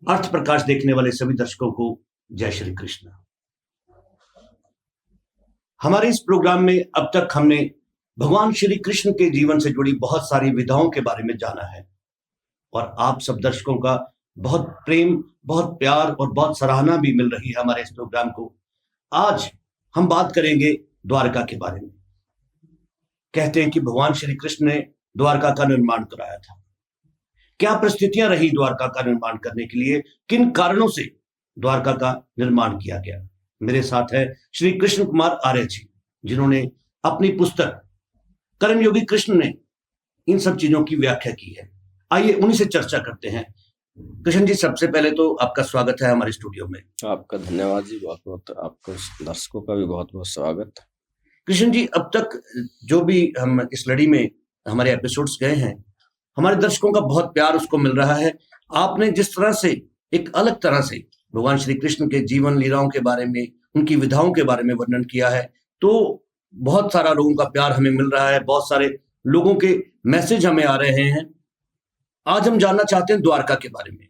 अर्थ प्रकाश देखने वाले सभी दर्शकों को जय श्री कृष्ण। हमारे इस प्रोग्राम में अब तक हमने भगवान श्री कृष्ण के जीवन से जुड़ी बहुत सारी विधाओं के बारे में जाना है और आप सब दर्शकों का बहुत प्रेम, बहुत प्यार और बहुत सराहना भी मिल रही है हमारे इस प्रोग्राम को। आज हम बात करेंगे द्वारका के बारे में। कहते हैं कि भगवान श्री कृष्ण ने द्वारका का निर्माण कराया था। क्या परिस्थितियां रही द्वारका का निर्माण करने के लिए, किन कारणों से द्वारका का निर्माण किया गया। मेरे साथ है श्री कृष्ण कुमार आर्य जी, जिन्होंने अपनी पुस्तक कर्मयोगी कृष्ण ने इन सब चीजों की व्याख्या की है। आइए उन्हीं से चर्चा करते हैं। कृष्ण जी, सबसे पहले तो आपका स्वागत है हमारे स्टूडियो में। आपका धन्यवाद जी, बहुत बहुत आपको दर्शकों का भी बहुत बहुत स्वागत। कृष्ण जी, अब तक जो भी हम इस लड़ी में हमारे एपिसोड्स गए हैं, हमारे दर्शकों का बहुत प्यार उसको मिल रहा है। आपने जिस तरह से एक अलग तरह से भगवान श्री कृष्ण के जीवन लीलाओं के बारे में, उनकी विधाओं के बारे में वर्णन किया है, तो बहुत सारा लोगों का प्यार हमें मिल रहा है, बहुत सारे लोगों के मैसेज हमें आ रहे हैं। आज हम जानना चाहते हैं द्वारका के बारे में।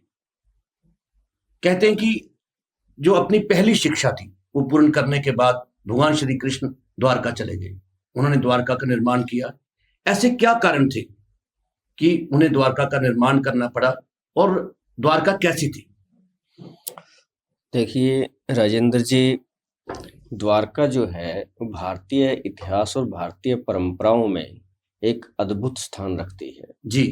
कहते हैं कि जो अपनी पहली शिक्षा थी वो पूर्ण करने के बाद भगवान श्री कृष्ण द्वारका चले गए। उन्होंने द्वारका का निर्माण किया। ऐसे क्या कारण थे कि उन्हें द्वारका का निर्माण करना पड़ा और द्वारका कैसी थी? देखिए राजेंद्र जी, द्वारका जो है भारतीय इतिहास और भारतीय परंपराओं में एक अद्भुत स्थान रखती है जी।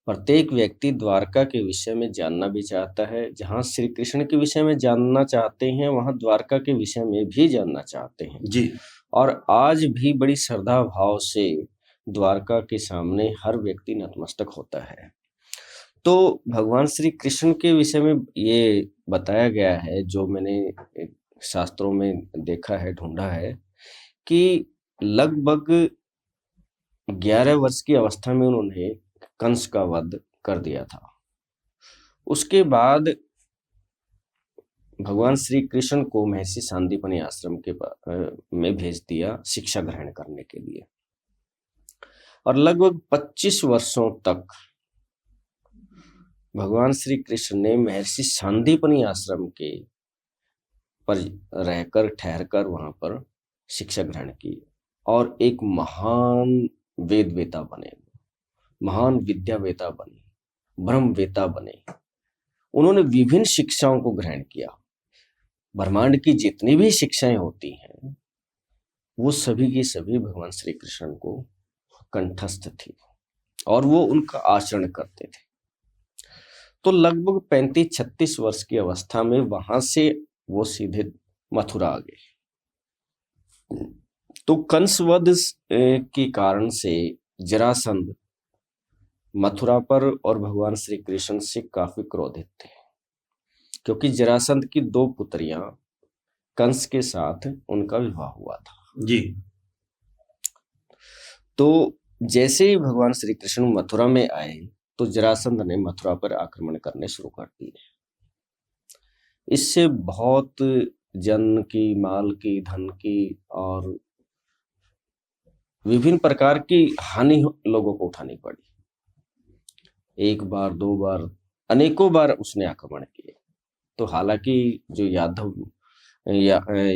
प्रत्येक व्यक्ति द्वारका के विषय में जानना भी चाहता है। जहाँ श्री कृष्ण के विषय में जानना चाहते हैं, वहाँ द्वारका के विषय में भी जानना चाहते हैं जी। और आज भी बड़ी श्रद्धा भाव से द्वारका के सामने हर व्यक्ति नतमस्तक होता है। तो भगवान श्री कृष्ण के विषय में ये बताया गया है, जो मैंने शास्त्रों में देखा है, ढूंढा है, कि लगभग 11 वर्ष की अवस्था में उन्होंने कंस का वध कर दिया था। उसके बाद भगवान श्री कृष्ण को महर्षि सांदीपनि आश्रम के में भेज दिया शिक्षा ग्रहण करने के लिए और लगभग 25 वर्षों तक भगवान श्री कृष्ण ने महर्षि सांदीपनि आश्रम के पर रहकर ठहरकर वहां पर शिक्षा ग्रहण की और एक महान वेदवेता बने, महान विद्यावेता बने, ब्रह्मवेता बने। उन्होंने विभिन्न शिक्षाओं को ग्रहण किया। ब्रह्मांड की जितनी भी शिक्षाएं होती हैं वो सभी की सभी भगवान श्री कृष्ण को कंठस्थ थी और वो उनका आचरण करते थे। तो लगभग 35-36 वर्ष की अवस्था में वहां से वो सीधे मथुरा आ गए। तो कंसवध के कारण से जरासंध मथुरा पर और भगवान श्री कृष्ण से काफी क्रोधित थे, क्योंकि जरासंध की 2 पुत्रियां कंस के साथ उनका विवाह हुआ था जी। तो जैसे ही भगवान श्री कृष्ण मथुरा में आए तो जरासंध ने मथुरा पर आक्रमण करने शुरू कर दिए। इससे बहुत जन की, माल की, धन की और विभिन्न प्रकार की हानि लोगों को उठानी पड़ी। 1 बार 2 बार अनेकों बार उसने आक्रमण किए। तो हालांकि जो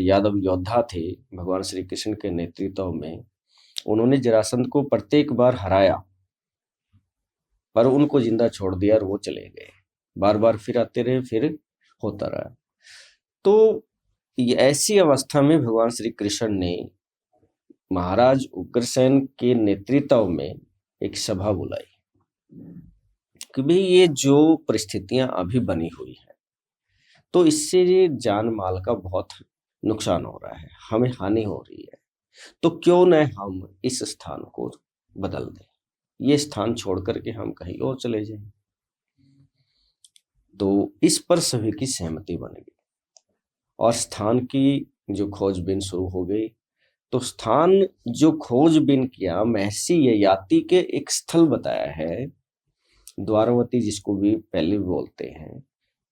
यादव योद्धा थे भगवान श्री कृष्ण के नेतृत्व में, उन्होंने जरासंध को प्रत्येक बार हराया पर उनको जिंदा छोड़ दिया और वो चले गए। बार बार फिर आते रहे, फिर होता रहा। तो ऐसी अवस्था में भगवान श्री कृष्ण ने महाराज उग्रसेन के नेतृत्व में एक सभा बुलाई कि भाई ये जो परिस्थितियां अभी बनी हुई है तो इससे जान माल का बहुत नुकसान हो रहा है, हमें हानि हो रही है, तो क्यों न हम इस स्थान को बदल दें, ये स्थान छोड़ करके हम कहीं और चले जाएं। तो इस पर सभी की सहमति बन गई और स्थान की जो खोजबीन शुरू हो गई। तो स्थान जो खोजबीन किया, महर्षि ययाति के एक स्थल बताया है, द्वारावती, जिसको भी पहले बोलते हैं,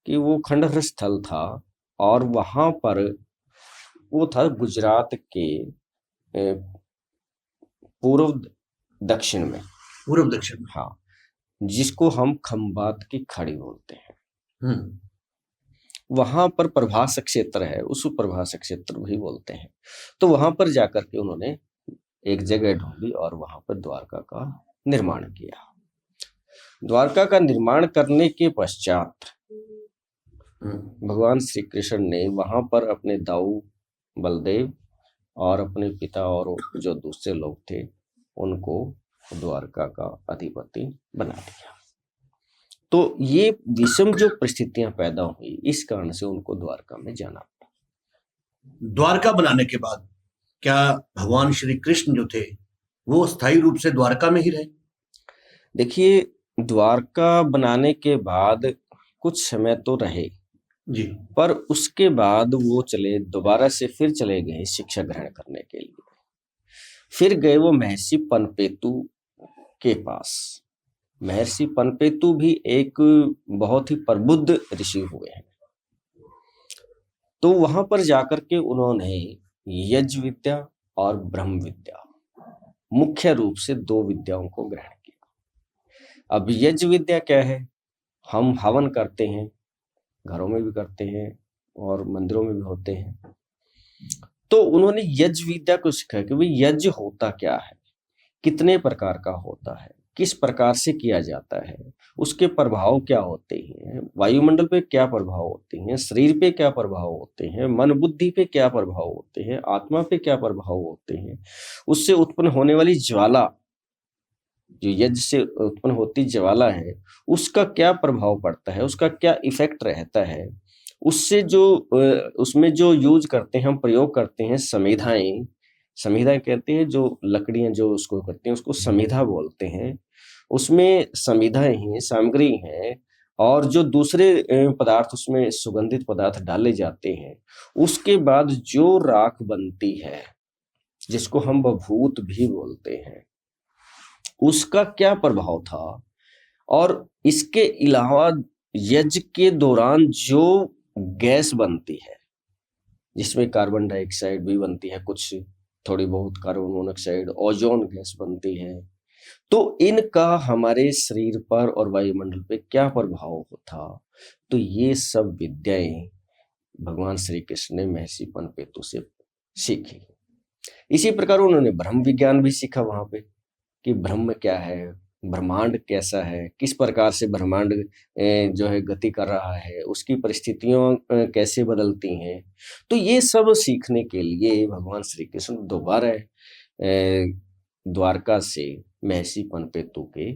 कि वो खंडहर स्थल था और वहां पर वो था गुजरात के पूर्व दक्षिण में। पूर्व दक्षिण में, हाँ, जिसको हम खंबात की खाड़ी बोलते हैं। वहां पर प्रभास क्षेत्र है, उस प्रभास क्षेत्र भी बोलते हैं। तो वहां पर जाकर के उन्होंने एक जगह ढूंढी और वहां पर द्वारका का निर्माण किया। द्वारका का निर्माण करने के पश्चात भगवान श्री कृष्ण ने वहां पर अपने दाऊ बलदेव और अपने पिता और जो दूसरे लोग थे उनको द्वारका का अधिपति बना दिया। तो ये विषम जो परिस्थितियां पैदा हुई, इस कारण से उनको द्वारका में जाना पड़ा। द्वारका बनाने के बाद क्या भगवान श्री कृष्ण जो थे वो स्थायी रूप से द्वारका में ही रहे? देखिए, द्वारका बनाने के बाद कुछ समय तो रहे जी। पर उसके बाद वो दोबारा से फिर चले गए शिक्षा ग्रहण करने के लिए। फिर गए वो महर्षि पनपेतु के पास। महर्षि पनपेतु भी एक बहुत ही प्रबुद्ध ऋषि हुए हैं। तो वहां पर जाकर के उन्होंने यज्ञ विद्या और ब्रह्म विद्या, मुख्य रूप से 2 विद्याओं को ग्रहण किया। अब यज्ञ विद्या क्या है? हम हवन करते हैं, घरों में भी करते हैं और मंदिरों में भी होते हैं। तो उन्होंने यज्ञ विद्या को सिखाया कि भाई यज्ञ होता क्या है, कितने प्रकार का होता है, किस प्रकार से किया जाता है, उसके प्रभाव क्या होते हैं, वायुमंडल पे क्या प्रभाव होते हैं, शरीर पे क्या प्रभाव होते हैं, मन बुद्धि पे क्या प्रभाव होते हैं, आत्मा पे क्या प्रभाव होते हैं, उससे उत्पन्न होने वाली ज्वाला, जो यज्ञ से उत्पन्न होती ज्वाला है, उसका क्या प्रभाव पड़ता है, उसका क्या इफेक्ट रहता है, उससे जो उसमें जो यूज करते हैं, हम प्रयोग करते हैं समिधाएं कहते हैं, जो लकड़ियां जो उसको करते हैं उसको समिधा बोलते हैं। उसमें समिधाएं हैं, सामग्री हैं और जो दूसरे पदार्थ उसमें सुगंधित पदार्थ डाले जाते हैं, उसके बाद जो राख बनती है जिसको हम बभूत भी बोलते हैं, उसका क्या प्रभाव था। और इसके अलावा यज्ञ के दौरान जो गैस बनती है, जिसमें कार्बन डाइऑक्साइड भी बनती है, कुछ थोड़ी बहुत कार्बन मोनोऑक्साइड, ओजोन गैस बनती है, तो इनका हमारे शरीर पर और वायुमंडल पे क्या प्रभाव था। तो ये सब विद्याएं भगवान श्री कृष्ण ने महर्षि पनपेतु से सीखी। इसी प्रकार उन्होंने ब्रह्म विज्ञान भी सीखा वहां पे कि ब्रह्म क्या है, ब्रह्मांड कैसा है, किस प्रकार से ब्रह्मांड जो है गति कर रहा है, उसकी परिस्थितियां कैसे बदलती हैं। तो ये सब सीखने के लिए भगवान श्री कृष्ण दोबारा द्वारका से महर्षि पनपेतु के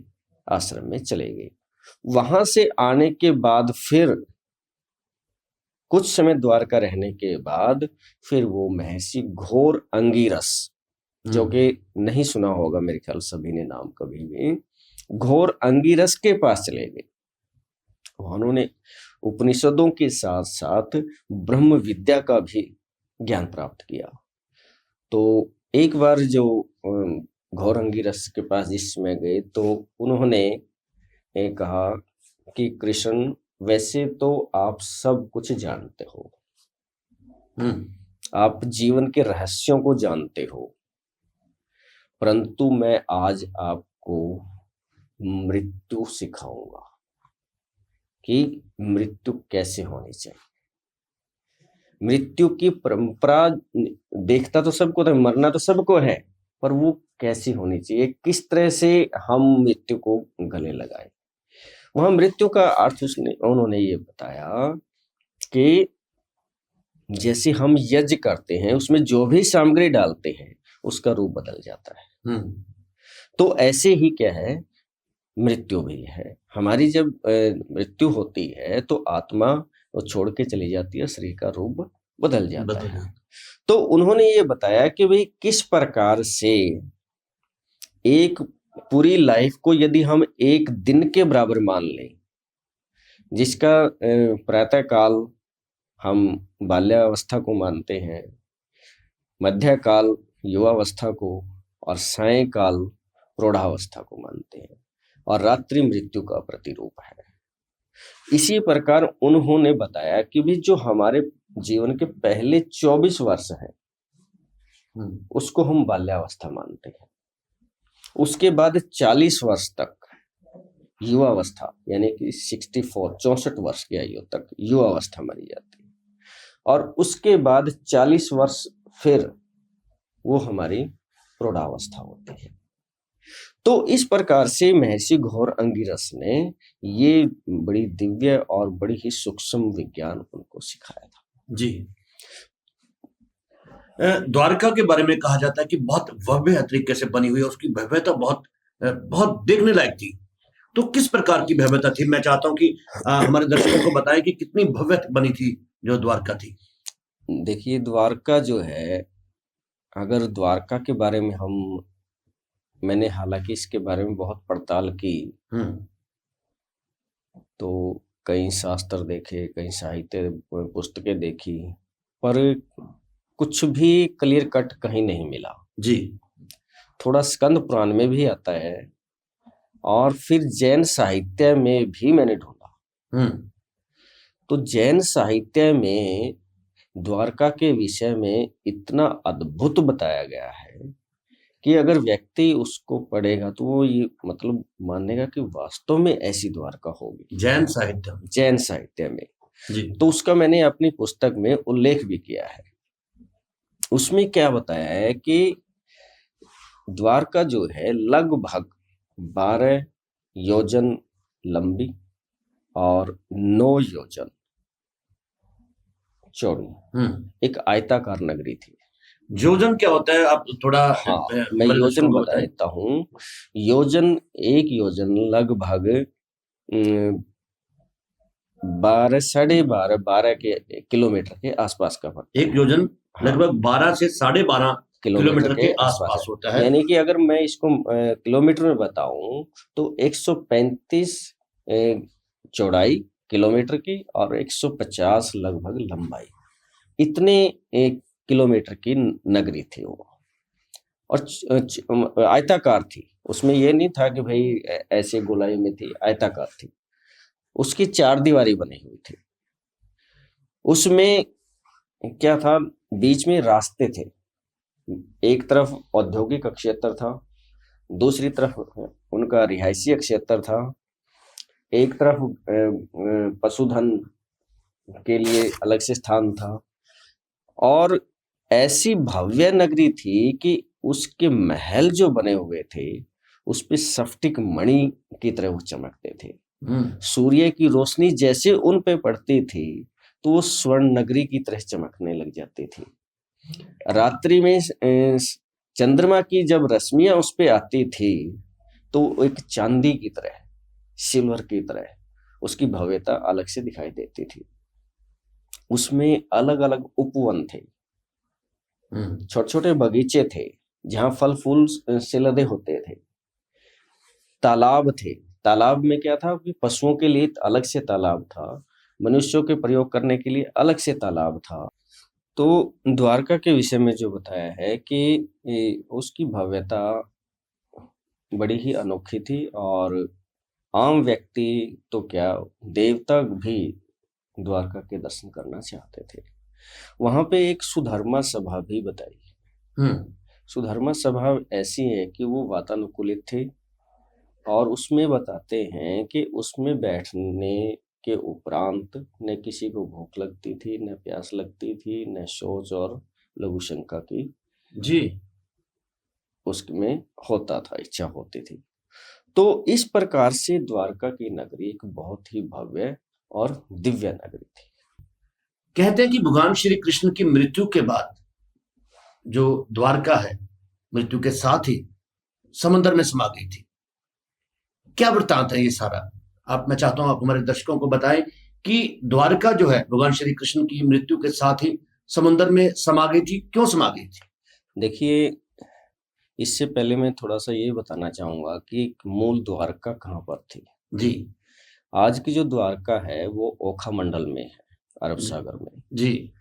आश्रम में चले गए। वहां से आने के बाद फिर कुछ समय द्वारका रहने के बाद फिर वो महर्षि घोर अंगिरस, जो कि नहीं सुना होगा मेरे ख्याल सभी ने नाम कभी भी, घोर अंगिरस के पास चले गए। उन्होंने उपनिषदों के साथ साथ ब्रह्म विद्या का भी ज्ञान प्राप्त किया। तो एक बार जो घोर अंगिरस के जिस जिसमें गए तो उन्होंने कहा कि कृष्ण, वैसे तो आप सब कुछ जानते हो, आप जीवन के रहस्यों को जानते हो, परंतु मैं आज आपको मृत्यु सिखाऊंगा कि मृत्यु कैसे होनी चाहिए। मृत्यु की परंपरा देखता तो सबको था, मरना तो सबको है, पर वो कैसी होनी चाहिए, किस तरह से हम मृत्यु को गले लगाए। वहां मृत्यु का अर्थ उन्होंने ये बताया कि जैसे हम यज्ञ करते हैं, उसमें जो भी सामग्री डालते हैं उसका रूप बदल जाता है। तो ऐसे ही क्या है, मृत्यु भी है। हमारी जब मृत्यु होती है तो आत्मा वो छोड़ के चली जाती है, शरीर का रूप बदल जाता है। तो उन्होंने ये बताया कि भाई किस प्रकार से एक पूरी लाइफ को यदि हम एक दिन के बराबर मान लें, जिसका प्रातः काल हम बाल्यावस्था को मानते हैं, मध्य काल युवावस्था को और सायंकाल प्रौढ़ावस्था को मानते हैं, और रात्रि मृत्यु का प्रतिरूप है। इसी प्रकार उन्होंने बताया कि भी जो हमारे जीवन के पहले 24 वर्ष हैं उसको हम बाल्यावस्था मानते हैं। उसके बाद 40 वर्ष तक युवावस्था यानी कि 64 वर्ष की आयु तक युवावस्था मानी जाती है, और उसके बाद 40 वर्ष फिर वो हमारी प्रौढ़ावस्था होती है। तो इस प्रकार से महर्षि घोर अंगिरस ने ये बड़ी दिव्य और बड़ी ही सूक्ष्म विज्ञान उनको सिखाया था। जी। द्वारका के बारे में कहा जाता है कि बहुत भव्य तरीके से बनी हुई है, उसकी भव्यता बहुत बहुत देखने लायक थी। तो किस प्रकार की भव्यता थी? मैं चाहता हूं कि हमारे दर्शकों को बताएं कि कितनी भव्य बनी थी जो द्वारका थी। देखिए, द्वारका जो है, अगर द्वारका के बारे में मैंने हालांकि इसके बारे में बहुत पड़ताल की, तो कई शास्त्र देखे, कई साहित्य पुस्तकें देखी, पर कुछ भी क्लियर कट कहीं नहीं मिला। जी। थोड़ा स्कंद पुराण में भी आता है और फिर जैन साहित्य में भी मैंने ढूंढा। तो जैन साहित्य में द्वारका के विषय में इतना अद्भुत बताया गया है कि अगर व्यक्ति उसको पढ़ेगा तो वो ये मतलब मानेगा कि वास्तव में ऐसी द्वारका होगी जैन साहित्य में। जी। तो उसका मैंने अपनी पुस्तक में उल्लेख भी किया है। उसमें क्या बताया है कि द्वारका जो है लगभग 12 योजन लंबी और 9 योजन चौड़ी एक आयताकार नगरी थी। योजन क्या होता है, आप थोड़ा? हाँ, मैं योजन बता देता हूँ। योजन, एक योजन लगभग 12 के किलोमीटर के आसपास का पड़ता है। एक योजन लगभग 12 से 12.5 किलोमीटर के आसपास होता है। यानी कि अगर मैं इसको किलोमीटर में बताऊं तो 135 चौड़ाई किलोमीटर की और 150 लगभग लंबाई, इतने एक किलोमीटर की नगरी थी वो, और आयताकार थी। उसमें ये नहीं था कि भाई ऐसे गोलाई में थी, आयताकार थी। उसकी 4 दीवारी बनी हुई थी। उसमें क्या था, बीच में रास्ते थे। एक तरफ औद्योगिक क्षेत्र था, दूसरी तरफ उनका रिहायशी क्षेत्र था, एक तरफ पशुधन के लिए अलग से स्थान था, और ऐसी भव्य नगरी थी कि उसके महल जो बने हुए थे उस पे स्फटिक मणि की तरह वो चमकते थे। सूर्य की रोशनी जैसे उन पे पड़ती थी तो वो स्वर्ण नगरी की तरह चमकने लग जाती थी। रात्रि में चंद्रमा की जब रश्मियां उस पे आती थी तो एक चांदी की तरह, सिल्वर की तरह उसकी भव्यता अलग से दिखाई देती थी। उसमें अलग अलग उपवन थे, छोटे छोटे बगीचे थे जहां फल फूल से लदे होते थे। तालाब थे, तालाब में क्या था कि पशुओं के लिए अलग से तालाब था, मनुष्यों के प्रयोग करने के लिए अलग से तालाब था। तो द्वारका के विषय में जो बताया है कि उसकी भव्यता बड़ी ही अनोखी थी, और आम व्यक्ति तो क्या, देवता भी द्वारका के दर्शन करना चाहते थे। वहां पे एक सुधर्मा सभा भी बताई। सुधर्मा सभा ऐसी है कि वो वातानुकूलित थी, और उसमें बताते हैं कि उसमें बैठने के उपरांत न किसी को भूख लगती थी, न प्यास लगती थी, न शौच और लघु शंका की जी उसमें होता था, इच्छा होती थी। तो इस प्रकार से द्वारका की नगरी एक बहुत ही भव्य और दिव्य नगरी थी। कहते हैं कि भगवान श्री कृष्ण की मृत्यु के बाद जो द्वारका है, मृत्यु के साथ ही समंदर में समा गई थी। क्या वृत्तांत है ये सारा? मैं चाहता हूं आप हमारे दर्शकों को बताएं कि द्वारका जो है भगवान श्री कृष्ण की मृत्यु के साथ ही समुद्र में समा गई थी, क्यों समा गई थी? देखिए, इससे पहले मैं थोड़ा सा ये बताना चाहूंगा कि मूल द्वारका कहाँ पर थी। जी। आज की जो द्वारका है वो ओखा मंडल में है, अरब सागर में जी।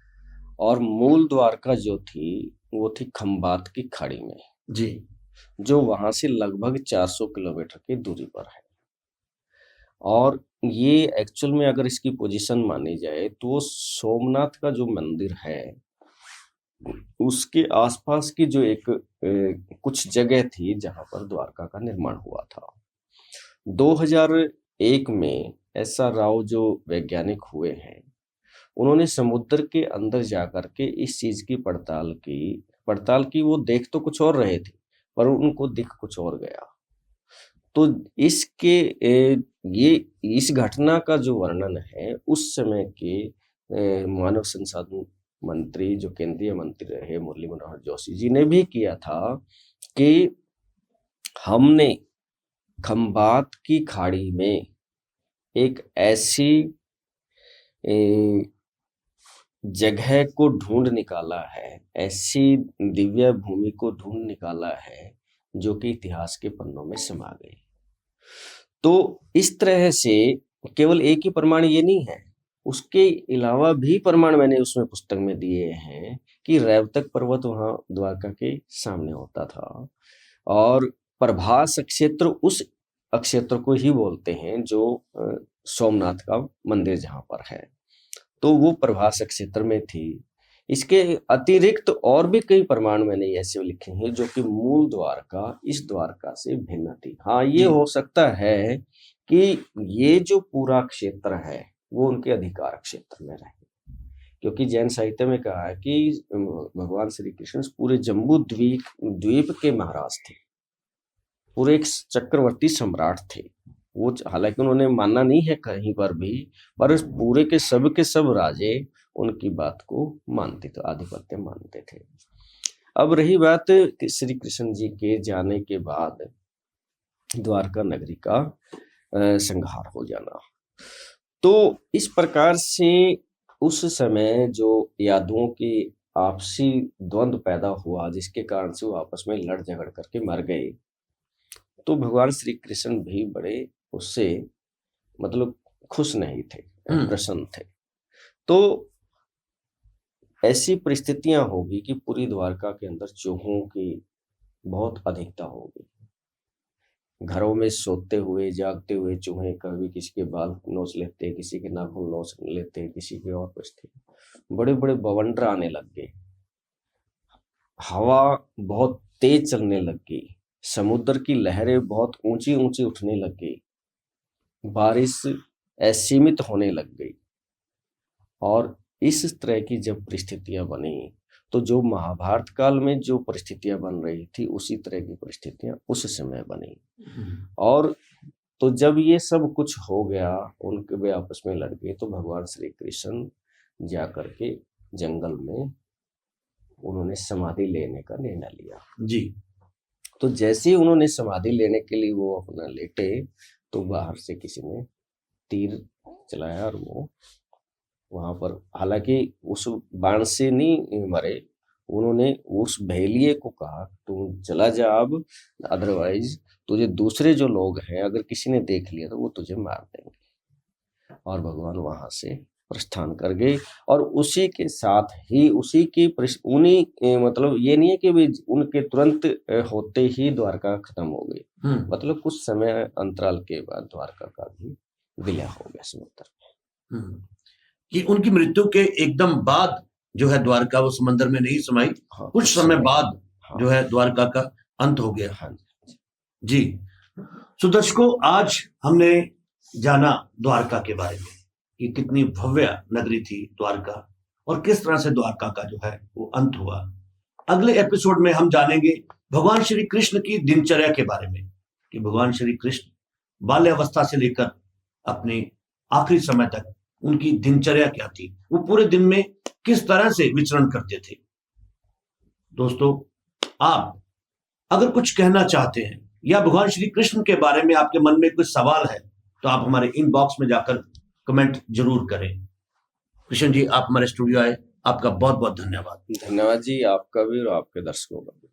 और मूल द्वारका जो थी वो थी खंबात की खाड़ी में जी, जो वहां से लगभग 400 किलोमीटर की दूरी पर है। और ये एक्चुअल में अगर इसकी पोजीशन मानी जाए तो सोमनाथ का जो मंदिर है उसके आसपास की जो एक कुछ जगह थी जहां पर द्वारका का निर्माण हुआ था। 2001 में SR राव जो वैज्ञानिक हुए हैं, उन्होंने समुद्र के अंदर जाकर के इस चीज की पड़ताल की। वो देख तो कुछ और रहे थे, पर उनको दिख कुछ और गया। तो ये इस घटना का जो वर्णन है, उस समय के मानव संसाधन मंत्री, जो केंद्रीय मंत्री रहे, मुरली मनोहर जोशी जी ने भी किया था कि हमने खंबात की खाड़ी में एक ऐसी जगह को ढूंढ निकाला है, ऐसी दिव्य भूमि को ढूंढ निकाला है जो कि इतिहास के पन्नों में समा गई। तो इस तरह से केवल एक ही प्रमाण ये नहीं है, उसके अलावा भी प्रमाण मैंने उसमें पुस्तक में दिए हैं कि रैवतक पर्वत वहां द्वारका के सामने होता था, और प्रभास क्षेत्र उस क्षेत्र को ही बोलते हैं जो सोमनाथ का मंदिर जहां पर है, तो वो प्रभास क्षेत्र में थी। इसके अतिरिक्त और भी कई प्रमाण मैंने ऐसे लिखे हैं जो कि मूल द्वारका इस द्वारका से भिन्न थी। हाँ, ये हो सकता है कि ये जो पूरा क्षेत्र है वो उनके अधिकार क्षेत्र में रहे, क्योंकि जैन साहित्य में कहा है कि भगवान श्री कृष्ण पूरे जम्बू द्वीप के महाराज थे, पूरे एक चक्रवर्ती सम्राट थे वो। हालांकि उन्होंने माना नहीं है कहीं पर भी, पर पूरे के सब राजे उनकी बात को मानते थे, आधिपत्य मानते थे। अब रही बात श्री कृष्ण जी के जाने के बाद द्वारका नगरी का संहार हो जाना, तो इस प्रकार से उस समय जो यादवों की आपसी द्वंद्व पैदा हुआ, जिसके कारण से वो आपस में लड़ झगड़ करके मर गए, तो भगवान श्री कृष्ण भी बड़े उससे मतलब खुश नहीं थे, प्रसन्न थे। तो ऐसी परिस्थितियां होगी कि पूरी द्वारका के अंदर चूहों की बहुत अधिकता होगी। घरों में सोते हुए जागते हुए चूहे कभी किसी के बाल नोच लेते, किसी के नाखून नोच लेते, किसी के और कुछ थे। बड़े बड़े बवंडर आने लग गए, हवा बहुत तेज चलने लग गई, समुद्र की लहरें बहुत ऊंची ऊंची उठने लग गई, बारिश असीमित होने लग गई। और इस तरह की जब परिस्थितियां बनी, तो जो महाभारत काल में जो परिस्थितियां बन रही थी, उसी तरह की परिस्थितियां उस समय बनी। और तो जब ये सब कुछ हो गया, उनके वे आपस में लड़ गए, तो भगवान श्री कृष्ण जाकर के जंगल में उन्होंने समाधि लेने का निर्णय लिया जी। तो जैसे ही उन्होंने समाधि लेने के लिए वो अपना लेटे, तो बाहर से किसी ने तीर चलाया और वो वहां पर, हालांकि उस बाण से नहीं मरे, उन्होंने उस भेलिए को कहा तू चला जा अब, अदरवाइज तुझे दूसरे जो लोग हैं अगर किसी ने देख लिया तो वो तुझे मार देंगे। और भगवान वहां से प्रस्थान कर गए, और उसी के साथ ही उसी की उन्हीं मतलब ये नहीं है कि भी उनके तुरंत होते ही द्वारका खत्म हो गई, मतलब कुछ समय अंतराल के बाद द्वारका का भी विलय हो गया समुद्र में। कि उनकी मृत्यु के एकदम बाद जो है द्वारका वो समंदर में नहीं समाई, कुछ समय बाद जो है द्वारका का अंत हो गया। जी। तो दर्शकों, आज हमने जाना द्वारका के बारे में कि कितनी भव्य नगरी थी द्वारका, और किस तरह से द्वारका का जो है वो अंत हुआ। अगले एपिसोड में हम जानेंगे भगवान श्री कृष्ण की दिनचर्या के बारे में, कि भगवान श्री कृष्ण बाल्यावस्था से लेकर अपने आखिरी समय तक उनकी दिनचर्या क्या थी, वो पूरे दिन में किस तरह से विचरण करते थे। दोस्तों, आप अगर कुछ कहना चाहते हैं या भगवान श्री कृष्ण के बारे में आपके मन में कुछ सवाल है, तो आप हमारे इनबॉक्स में जाकर कमेंट जरूर करें। कृष्ण जी, आप हमारे स्टूडियो आए, आपका बहुत बहुत धन्यवाद। धन्यवाद जी, आपका भी और आपके दर्शकों का भी।